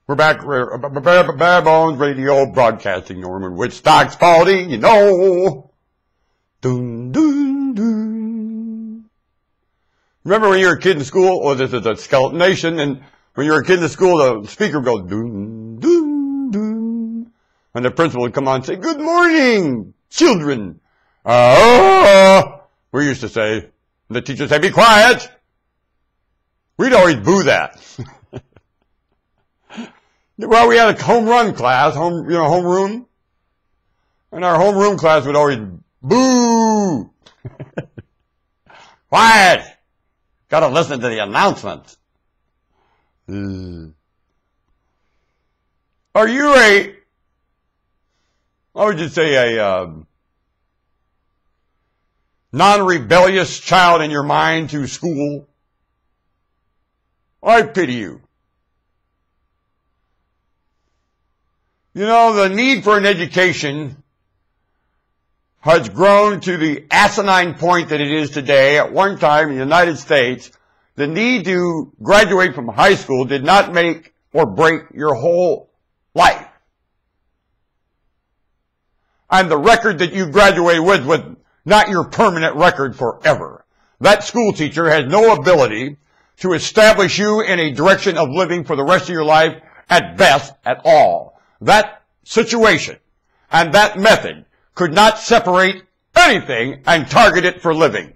We're back, Bare Bones Radio Broadcasting, Norman Woodstock's quality, you know. Dun, dun, dun. Remember when you were a kid in school? Oh, this is a Skeleton Nation, and when you were a kid in school, the speaker goes, dun, dun, dun. And the principal would come on and say, good morning, children. We used to say, and the teacher would say, be quiet. We'd always boo that. Well, we had a home run class, homeroom. And our homeroom class would always boo. Quiet. Got to listen to the announcements. Are you what would you say, a non-rebellious child in your mind to school? I pity you. You know, the need for an education has grown to the asinine point that it is today. At one time in the United States, the need to graduate from high school did not make or break your whole life. And the record that you graduate with was not your permanent record forever. That school teacher has no ability to establish you in a direction of living for the rest of your life, at best, at all. That situation and that method could not separate anything and target it for living.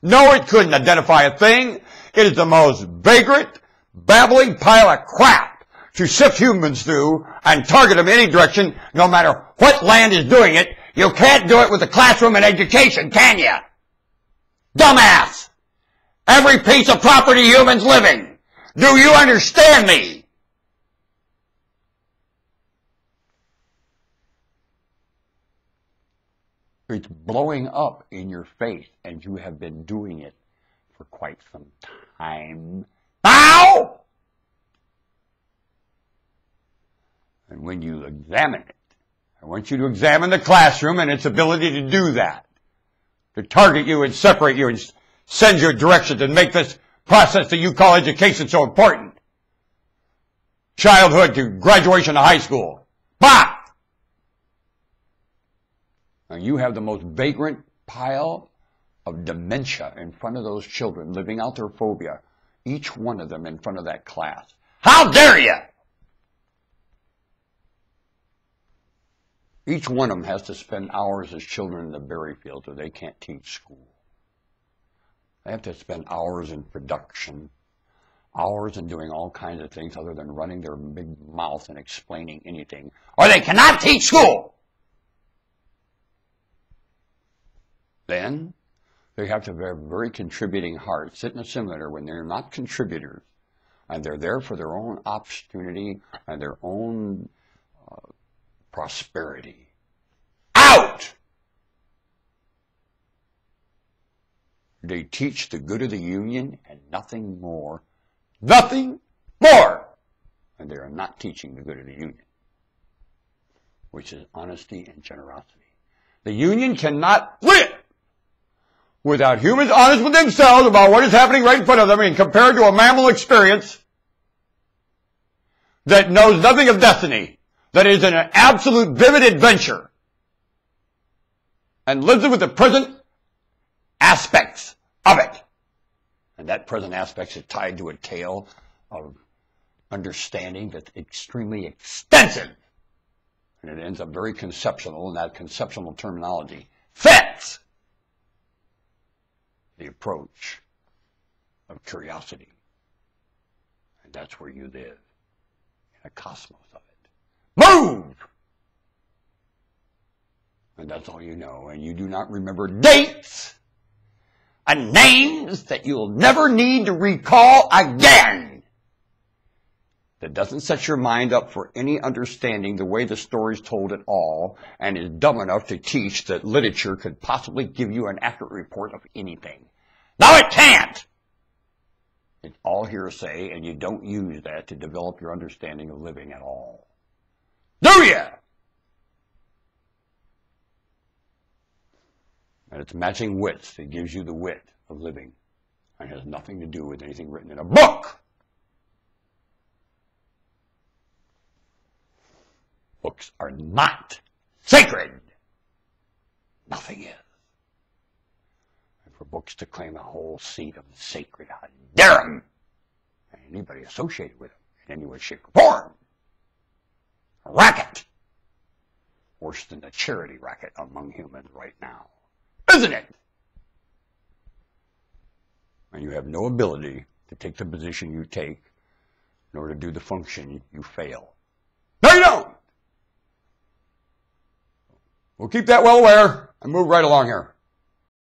No, it couldn't identify a thing. It is the most vagrant, babbling pile of crap to sift humans through and target them in any direction, no matter what land is doing it. You can't do it with the classroom and education, can you? Dumbass! Every piece of property humans living. Do you understand me? It's blowing up in your face, and you have been doing it for quite some time now. And when you examine it, I want you to examine the classroom and its ability to do that, to target you and separate you and send you directions and make this process that you call education so important. Childhood to graduation to high school. Bah! Now you have the most vagrant pile of dementia in front of those children living out their phobia, each one of them in front of that class. How dare you! Each one of them has to spend hours as children in the berry fields, or they can't teach school. They have to spend hours in production, hours in doing all kinds of things other than running their big mouth and explaining anything, or they cannot teach school. Then they have to have very contributing hearts, sit in a simulator when they're not contributors, and they're there for their own opportunity and their own prosperity. Out! They teach the good of the union and nothing more. Nothing more! And they are not teaching the good of the union, which is honesty and generosity. The union cannot live without humans honest with themselves about what is happening right in front of them, and compared to a mammal experience that knows nothing of destiny, that is an absolute vivid adventure, and lives with the present aspects of it. And that present aspect is tied to a tale of understanding that's extremely extensive. And it ends up very conceptual, and that conceptual terminology fits the approach of curiosity. And that's where you live, in a cosmos of it. Move! And that's all you know. And you do not remember dates and names that you'll never need to recall again. That doesn't set your mind up for any understanding the way the story's told at all, and is dumb enough to teach that literature could possibly give you an accurate report of anything. No, it can't! It's all hearsay, and you don't use that to develop your understanding of living at all. Do you? And it's matching wits that gives you the wit of living, and has nothing to do with anything written in a book. Books are not sacred. Nothing is. And for books to claim a whole seat of the sacred, how dare them! And anybody associated with them in any way, shape, or form. A racket. Worse than the charity racket among humans right now. Isn't it? And you have no ability to take the position you take in order to do the function you fail. No, you don't! We'll keep that well aware and move right along here.